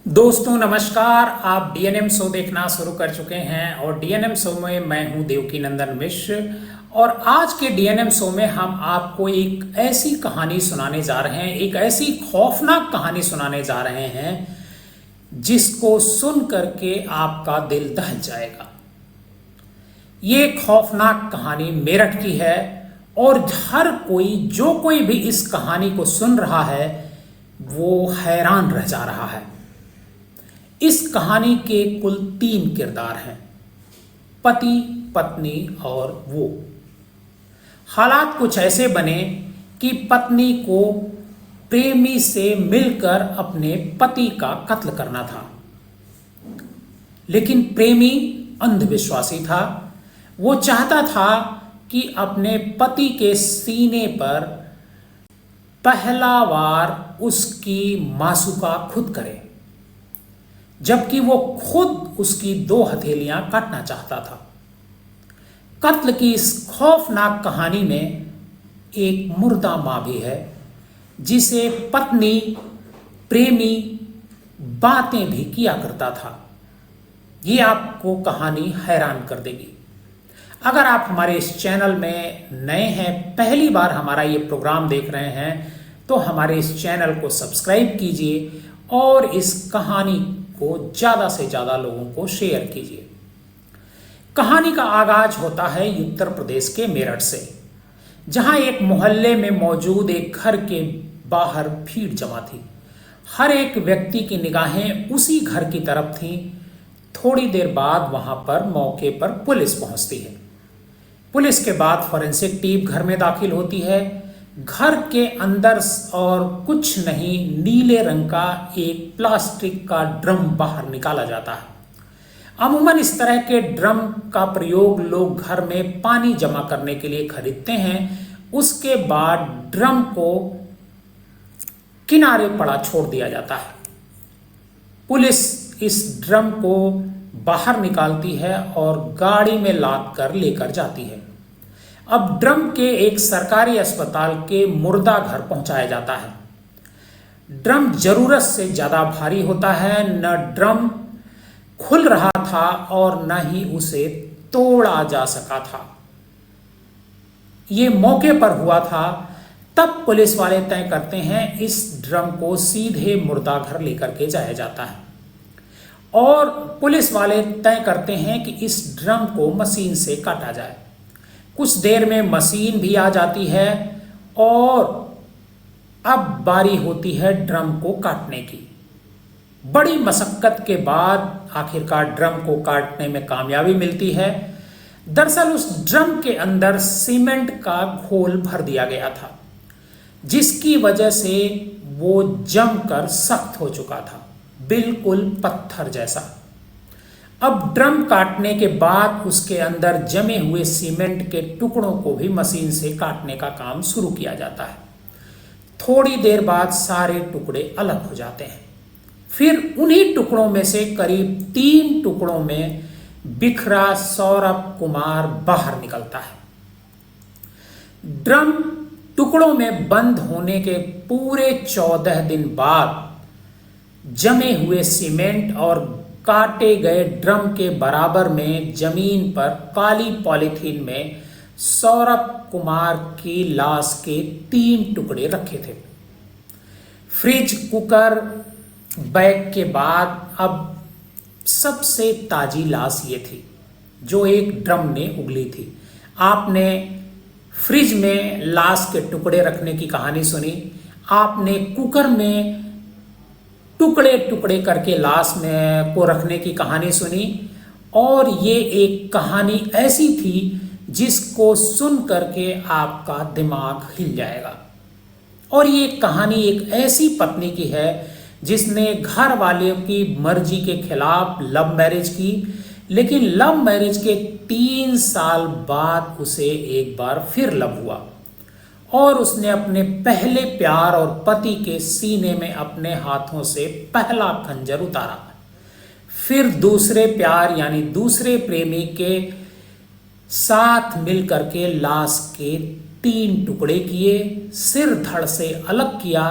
दोस्तों नमस्कार। आप डीएनएम शो देखना शुरू कर चुके हैं और डीएनएम शो में मैं हूं देवकी नंदन मिश्र। और आज के डीएनएम शो में हम आपको एक ऐसी कहानी सुनाने जा रहे हैं, एक ऐसी खौफनाक कहानी सुनाने जा रहे हैं जिसको सुन करके आपका दिल दहल जाएगा। ये खौफनाक कहानी मेरठ की है और हर कोई जो कोई भी इस कहानी को सुन रहा है वो हैरान रह जा रहा है। इस कहानी के कुल 3 किरदार हैं, पति, पत्नी और वो। हालात कुछ ऐसे बने कि पत्नी को प्रेमी से मिलकर अपने पति का कत्ल करना था, लेकिन प्रेमी अंधविश्वासी था। वो चाहता था कि अपने पति के सीने पर पहला वार उसकी मासूका खुद करे, जबकि वो खुद उसकी 2 हथेलियां काटना चाहता था। कत्ल की इस खौफनाक कहानी में एक मुर्दा मां भी है जिसे पत्नी प्रेमी बातें भी किया करता था। ये आपको कहानी हैरान कर देगी। अगर आप हमारे इस चैनल में नए हैं, पहली बार हमारा ये प्रोग्राम देख रहे हैं, तो हमारे इस चैनल को सब्सक्राइब कीजिए और इस कहानी को ज़्यादा से ज़्यादा लोगों को शेयर कीजिए। कहानी का आगाज होता है उत्तर प्रदेश के मेरठ से, जहां एक मोहल्ले में मौजूद एक घर के बाहर भीड़ जमा थी। हर एक व्यक्ति की निगाहें उसी घर की तरफ थीं। थोड़ी देर बाद वहां पर मौके पर पुलिस पहुंचती है। पुलिस के बाद फॉरेंसिक टीम घर में दाखिल होती है। घर के अंदर और कुछ नहीं, नीले रंग का एक प्लास्टिक का ड्रम बाहर निकाला जाता है। अमूमन इस तरह के ड्रम का प्रयोग लोग घर में पानी जमा करने के लिए खरीदते हैं। उसके बाद ड्रम को किनारे पड़ा छोड़ दिया जाता है। पुलिस इस ड्रम को बाहर निकालती है और गाड़ी में लाद कर लेकर जाती है। अब ड्रम के एक सरकारी अस्पताल के मुर्दा घर पहुंचाया जाता है। ड्रम जरूरत से ज्यादा भारी होता है। न ड्रम खुल रहा था और न ही उसे तोड़ा जा सका था। ये मौके पर हुआ था। तब पुलिस वाले तय करते हैं इस ड्रम को सीधे मुर्दा घर लेकर के जाया जाता है और पुलिस वाले तय करते हैं कि इस ड्रम को मशीन से काटा जाए। कुछ देर में मशीन भी आ जाती है और अब बारी होती है ड्रम को काटने की। बड़ी मशक्कत के बाद आखिरकार ड्रम को काटने में कामयाबी मिलती है। दरअसल उस ड्रम के अंदर सीमेंट का घोल भर दिया गया था, जिसकी वजह से वो जमकर सख्त हो चुका था, बिल्कुल पत्थर जैसा। अब ड्रम काटने के बाद उसके अंदर जमे हुए सीमेंट के टुकड़ों को भी मशीन से काटने का काम शुरू किया जाता है। थोड़ी देर बाद सारे टुकड़े अलग हो जाते हैं। फिर उन्हीं टुकड़ों में से करीब 3 टुकड़ों में बिखरा सौरभ कुमार बाहर निकलता है। ड्रम टुकड़ों में बंद होने के पूरे 14 दिन बाद जमे हुए सीमेंट और काटे गए ड्रम के बराबर में जमीन पर काली पॉलीथीन में सौरभ कुमार की लाश के 3 टुकड़े रखे थे। फ्रिज, कुकर, बैग के बाद अब सबसे ताजी लाश ये थी जो एक ड्रम ने उगली थी। आपने फ्रिज में लाश के टुकड़े रखने की कहानी सुनी, आपने कुकर में टुकड़े टुकड़े करके लाश में को रखने की कहानी सुनी, और ये एक कहानी ऐसी थी जिसको सुन करके आपका दिमाग हिल जाएगा। और ये कहानी एक ऐसी पत्नी की है जिसने घर वाले की मर्जी के खिलाफ लव मैरिज की, लेकिन लव मैरिज के 3 साल बाद उसे एक बार फिर लव हुआ और उसने अपने पहले प्यार और पति के सीने में अपने हाथों से पहला खंजर उतारा। फिर दूसरे प्यार यानी दूसरे प्रेमी के साथ मिलकर के लाश के 3 टुकड़े किए, सिर धड़ से अलग किया,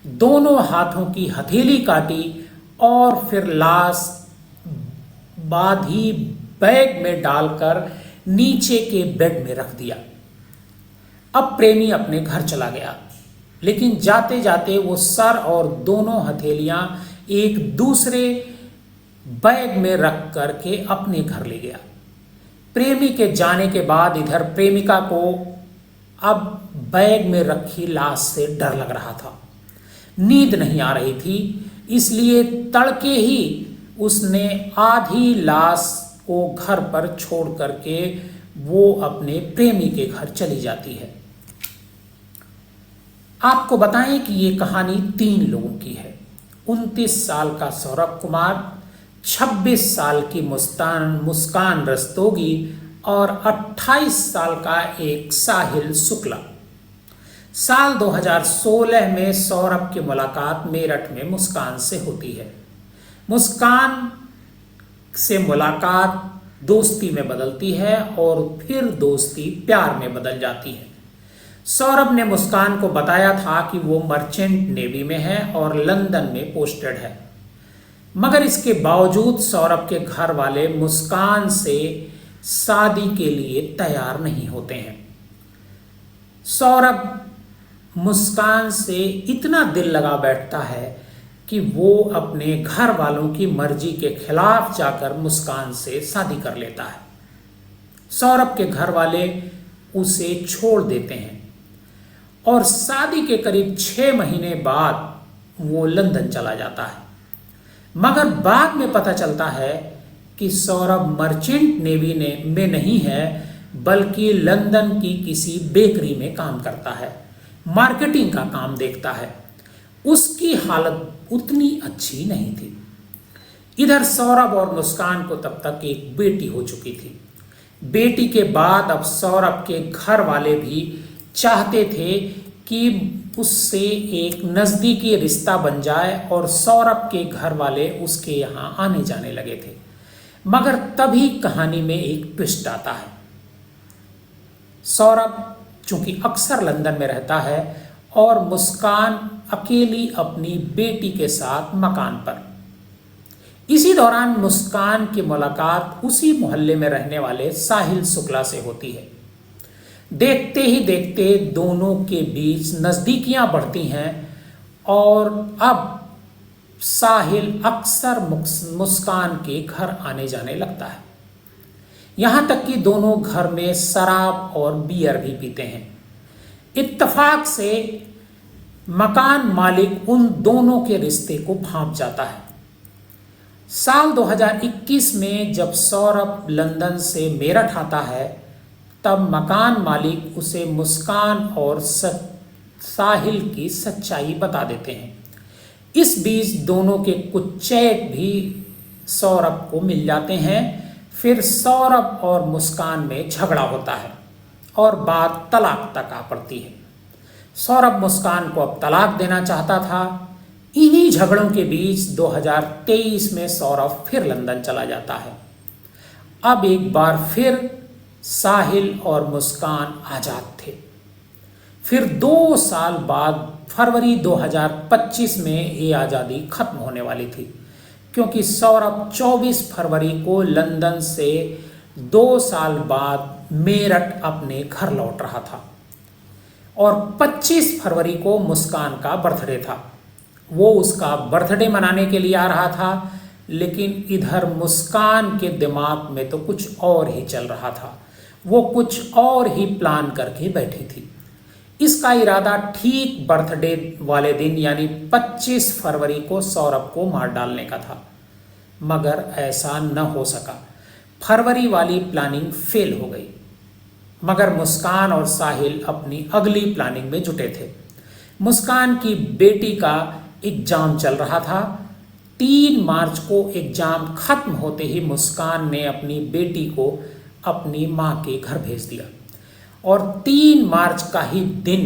दोनों हाथों की हथेली काटी और फिर लाश बांधी बैग में डालकर नीचे के बेड में रख दिया। अब प्रेमी अपने घर चला गया, लेकिन जाते जाते वो सर और दोनों हथेलियां एक दूसरे बैग में रख करके अपने घर ले गया। प्रेमी के जाने के बाद इधर प्रेमिका को अब बैग में रखी लाश से डर लग रहा था। नींद नहीं आ रही थी, इसलिए तड़के ही उसने आधी लाश को घर पर छोड़ करके वो अपने प्रेमी के घर चली जाती है। आपको बताएं कि ये कहानी 3 लोगों की है। 29 साल का सौरभ कुमार, 26 साल की मुस्कान रस्तोगी और 28 साल का एक साहिल शुक्ला। साल 2016 में सौरभ की मुलाकात मेरठ में मुस्कान से होती है। मुस्कान से मुलाकात दोस्ती में बदलती है और फिर दोस्ती प्यार में बदल जाती है। सौरभ ने मुस्कान को बताया था कि वो मर्चेंट नेवी में है और लंदन में पोस्टेड है, मगर इसके बावजूद सौरभ के घर वाले मुस्कान से शादी के लिए तैयार नहीं होते हैं। सौरभ मुस्कान से इतना दिल लगा बैठता है कि वो अपने घर वालों की मर्जी के खिलाफ जाकर मुस्कान से शादी कर लेता है। सौरभ के घर वाले उसे छोड़ देते हैं और शादी के करीब 6 महीने बाद वो लंदन चला जाता है, मगर बाद में पता चलता है कि सौरभ मर्चेंट नेवी में नहीं है, बल्कि लंदन की किसी बेकरी में काम करता है, मार्केटिंग का काम देखता है। उसकी हालत उतनी अच्छी नहीं थी। इधर सौरभ और मुस्कान को तब तक एक बेटी हो चुकी थी। बेटी के बाद अब सौरभ के घर वाले भी चाहते थे कि उससे एक नज़दीकी रिश्ता बन जाए और सौरभ के घर वाले उसके यहाँ आने जाने लगे थे, मगर तभी कहानी में एक ट्विस्ट आता है। सौरभ चूंकि अक्सर लंदन में रहता है और मुस्कान अकेली अपनी बेटी के साथ मकान पर। इसी दौरान मुस्कान की मुलाकात उसी मोहल्ले में रहने वाले साहिल शुक्ला से होती है। देखते ही देखते दोनों के बीच नज़दीकियां बढ़ती हैं और अब साहिल अक्सर मुस्कान के घर आने जाने लगता है। यहाँ तक कि दोनों घर में शराब और बियर भी पीते हैं। इत्तेफाक से मकान मालिक उन दोनों के रिश्ते को भांप जाता है। साल 2021 में जब सौरभ लंदन से मेरठ आता है, तब मकान मालिक उसे मुस्कान और साहिल की सच्चाई बता देते हैं। इस बीच दोनों के कुछ चैट भी सौरभ को मिल जाते हैं। फिर सौरभ और मुस्कान में झगड़ा होता है और बात तलाक तक आ पड़ती है। सौरभ मुस्कान को अब तलाक देना चाहता था। इन्हीं झगड़ों के बीच 2023 में सौरभ फिर लंदन चला जाता है। अब एक बार फिर साहिल और मुस्कान आज़ाद थे। फिर 2 साल बाद फरवरी 2025 में ये आज़ादी खत्म होने वाली थी, क्योंकि सौरभ 24 फरवरी को लंदन से 2 साल बाद मेरठ अपने घर लौट रहा था और 25 फरवरी को मुस्कान का बर्थडे था। वो उसका बर्थडे मनाने के लिए आ रहा था, लेकिन इधर मुस्कान के दिमाग में तो कुछ और ही चल रहा था। वो कुछ और ही प्लान करके बैठी थी। इसका इरादा ठीक बर्थडे वाले दिन यानी 25 फरवरी को सौरभ को मार डालने का था, मगर ऐसा न हो सका। फरवरी वाली प्लानिंग फेल हो गई, मगर मुस्कान और साहिल अपनी अगली प्लानिंग में जुटे थे। मुस्कान की बेटी का एग्जाम चल रहा था। 3 मार्च को एग्जाम खत्म होते ही मुस्कान ने अपनी बेटी को अपनी माँ के घर भेज दिया और 3 मार्च का ही दिन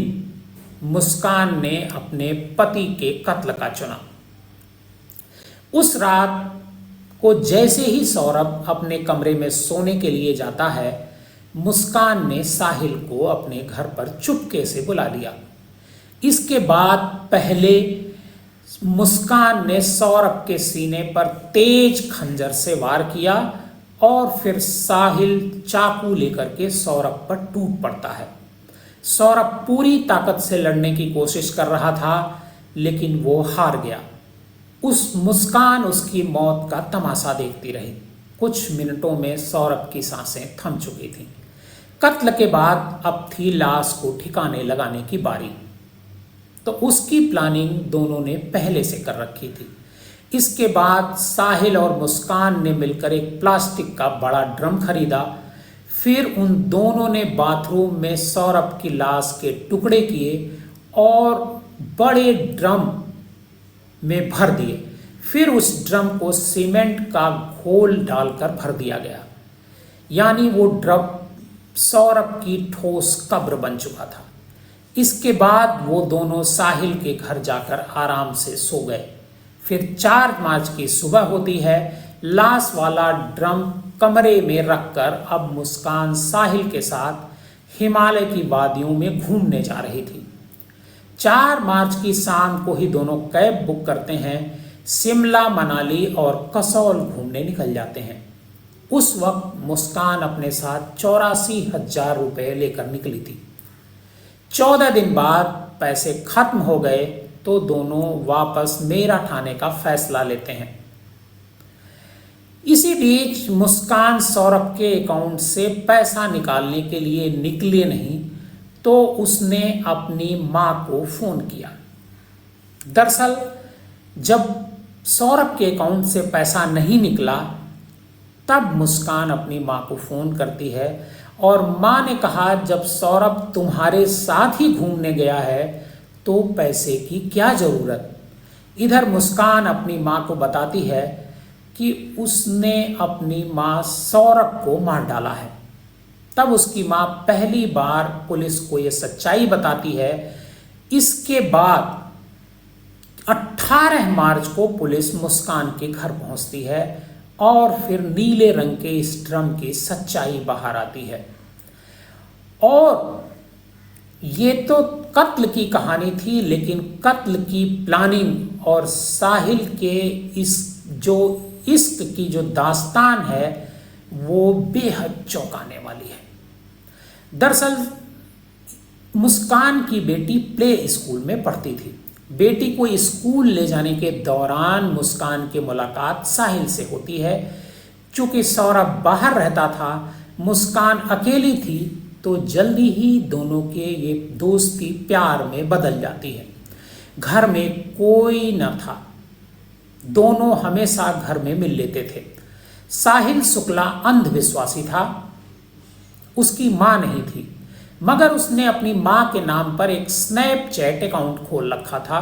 मुस्कान ने अपने पति के कत्ल का चुना। उस रात को जैसे ही सौरभ अपने कमरे में सोने के लिए जाता है, मुस्कान ने साहिल को अपने घर पर चुपके से बुला लिया। इसके बाद पहले मुस्कान ने सौरभ के सीने पर तेज खंजर से वार किया और फिर साहिल चाकू लेकर के सौरभ पर टूट पड़ता है। सौरभ पूरी ताकत से लड़ने की कोशिश कर रहा था, लेकिन वो हार गया। मुस्कान उसकी मौत का तमाशा देखती रही। कुछ मिनटों में सौरभ की सांसें थम चुकी थीं। कत्ल के बाद अब थी लाश को ठिकाने लगाने की बारी। तो उसकी प्लानिंग दोनों ने पहले से कर रखी थी। इसके बाद साहिल और मुस्कान ने मिलकर एक प्लास्टिक का बड़ा ड्रम खरीदा। फिर उन दोनों ने बाथरूम में सौरभ की लाश के टुकड़े किए और बड़े ड्रम में भर दिए। फिर उस ड्रम को सीमेंट का घोल डालकर भर दिया गया, यानी वो ड्रम सौरभ की ठोस कब्र बन चुका था। इसके बाद वो दोनों साहिल के घर जाकर आराम से सो गए। फिर 4 मार्च की सुबह होती है। लाश वाला ड्रम कमरे में रखकर अब मुस्कान साहिल के साथ हिमालय की वादियों में घूमने जा रही थी। 4 मार्च की शाम को ही दोनों कैब बुक करते हैं, शिमला, मनाली और कसौल घूमने निकल जाते हैं। उस वक्त मुस्कान अपने साथ 84,000 रुपये लेकर निकली थी। 14 दिन बाद पैसे खत्म हो गए तो दोनों वापस मेरठ आने का फैसला लेते हैं। इसी बीच मुस्कान सौरभ के अकाउंट से पैसा निकालने के लिए निकले नहीं तो उसने अपनी मां को फोन किया। दरअसल जब सौरभ के अकाउंट से पैसा नहीं निकला तब मुस्कान अपनी मां को फोन करती है और मां ने कहा, जब सौरभ तुम्हारे साथ ही घूमने गया है तो पैसे की क्या जरूरत। इधर मुस्कान अपनी मां को बताती है कि उसने अपनी मां सौरभ को मार डाला है। तब उसकी मां पहली बार पुलिस को यह सच्चाई बताती है। इसके बाद 18 मार्च को पुलिस मुस्कान के घर पहुंचती है और फिर नीले रंग के इस ड्रम की सच्चाई बाहर आती है। और ये तो कत्ल की कहानी थी, लेकिन कत्ल की प्लानिंग और साहिल के इस जो इश्क की जो दास्तान है वो बेहद चौंकाने वाली है। दरअसल मुस्कान की बेटी प्ले स्कूल में पढ़ती थी। बेटी को स्कूल ले जाने के दौरान मुस्कान की मुलाकात साहिल से होती है। चूंकि सौरभ बाहर रहता था, मुस्कान अकेली थी, तो जल्दी ही दोनों के ये दोस्ती प्यार में बदल जाती है। घर में कोई न था, दोनों हमेशा घर में मिल लेते थे। साहिल शुक्ला अंधविश्वासी था, उसकी मां नहीं थी, मगर उसने अपनी मां के नाम पर एक स्नैपचैट अकाउंट खोल रखा था।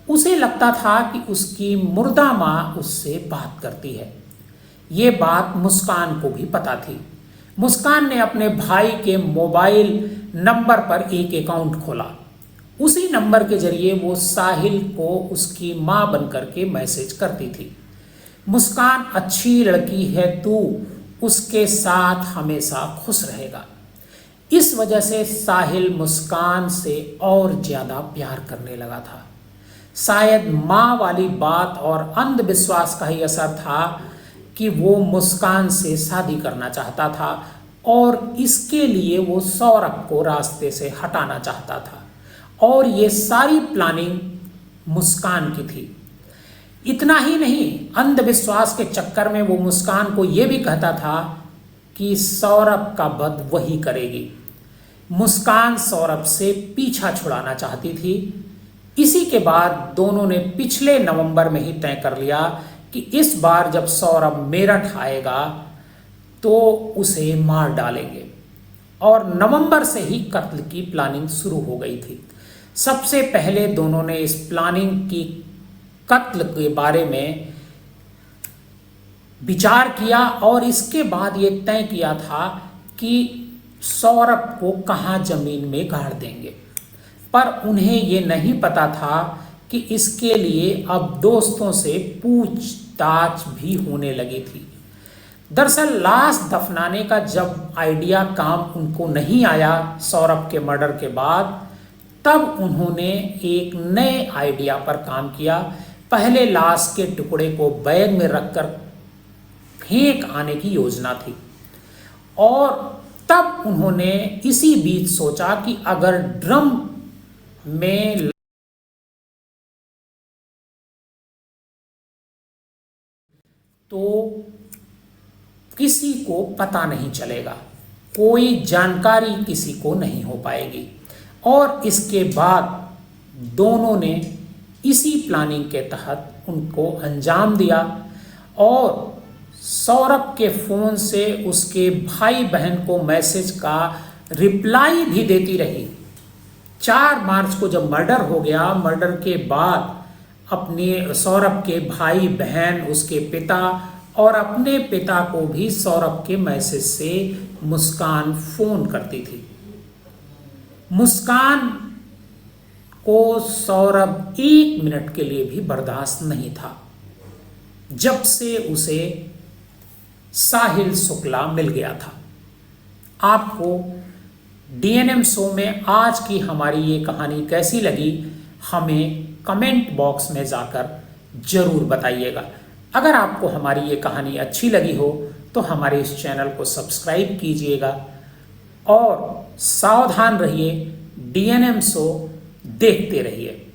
उसे लगता था कि उसकी मुर्दा मां उससे बात करती है। ये बात मुस्कान को भी पता थी। मुस्कान ने अपने भाई के मोबाइल नंबर पर एक अकाउंट खोला। उसी नंबर के जरिए वो साहिल को उसकी मां बनकर के मैसेज करती थी, मुस्कान अच्छी लड़की है, तू उसके साथ हमेशा खुश रहेगा। इस वजह से साहिल मुस्कान से और ज्यादा प्यार करने लगा था। शायद मां वाली बात और अंधविश्वास का ही असर था कि वो मुस्कान से शादी करना चाहता था और इसके लिए वो सौरभ को रास्ते से हटाना चाहता था। और ये सारी प्लानिंग मुस्कान की थी। इतना ही नहीं, अंधविश्वास के चक्कर में वो मुस्कान को ये भी कहता था कि सौरभ का वध वही करेगी। मुस्कान सौरभ से पीछा छुड़ाना चाहती थी। इसी के बाद दोनों ने पिछले नवंबर में ही तय कर लिया कि इस बार जब सौरभ मेरठ आएगा तो उसे मार डालेंगे। और नवंबर से ही कत्ल की प्लानिंग शुरू हो गई थी। सबसे पहले दोनों ने इस प्लानिंग की कत्ल के बारे में विचार किया और इसके बाद ये तय किया था कि सौरभ को कहाँ जमीन में गाड़ देंगे। पर उन्हें ये नहीं पता था कि इसके लिए अब दोस्तों से पूछताछ भी होने लगी थी। दरअसल लाश दफनाने का जब आइडिया काम उनको नहीं आया सौरभ के मर्डर के बाद, तब उन्होंने एक नए आइडिया पर काम किया। पहले लाश के टुकड़े को बैग में रखकर फेंक आने की योजना थी। और तब उन्होंने इसी बीच सोचा कि अगर ड्रम में तो किसी को पता नहीं चलेगा, कोई जानकारी किसी को नहीं हो पाएगी। और इसके बाद दोनों ने इसी प्लानिंग के तहत उनको अंजाम दिया और सौरभ के फ़ोन से उसके भाई बहन को मैसेज का रिप्लाई भी देती रही। 4 मार्च को जब मर्डर हो गया, मर्डर के बाद अपने सौरभ के भाई बहन, उसके पिता और अपने पिता को भी सौरभ के मैसेज से मुस्कान फ़ोन करती थी। मुस्कान को सौरभ 1 मिनट के लिए भी बर्दाश्त नहीं था जब से उसे साहिल शुक्ला मिल गया था। आपको डीएनएम शो में आज की हमारी ये कहानी कैसी लगी, हमें कमेंट बॉक्स में जाकर ज़रूर बताइएगा। अगर आपको हमारी ये कहानी अच्छी लगी हो तो हमारे इस चैनल को सब्सक्राइब कीजिएगा और सावधान रहिए, डीएनएम शो देखते रहिए।